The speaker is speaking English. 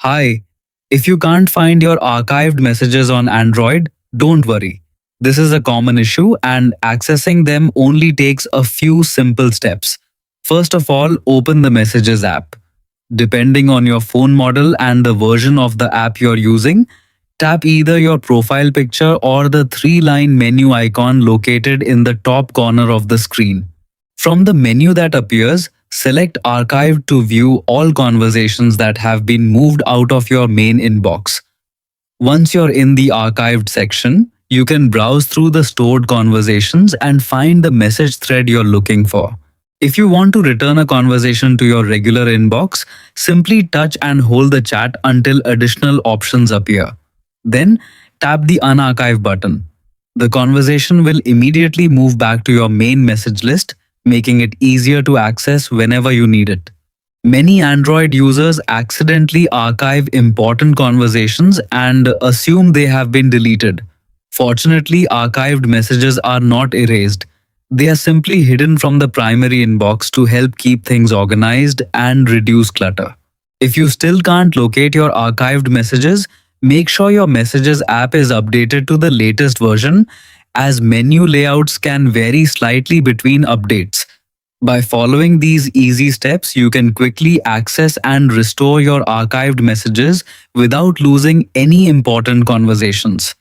Hi, if you can't find your archived messages on Android, don't worry. This is a common issue and accessing them only takes a few simple steps. First of all, open the Messages app. Depending on your phone model and the version of the app you're using, tap either your profile picture or the three-line menu icon located in the top corner of the screen. From the menu that appears, select Archive to view all conversations that have been moved out of your main inbox. Once you're in the archived section, you can browse through the stored conversations and find the message thread you're looking for. If you want to return a conversation to your regular inbox, simply touch and hold the chat until additional options appear. Then, tap the Unarchive button. The conversation will immediately move back to your main message list, making it easier to access whenever you need it. Many Android users accidentally archive important conversations and assume they have been deleted. Fortunately, archived messages are not erased. They are simply hidden from the primary inbox to help keep things organized and reduce clutter. If you still can't locate your archived messages, make sure your Messages app is updated to the latest version, as menu layouts can vary slightly between updates. By following these easy steps, you can quickly access and restore your archived messages without losing any important conversations.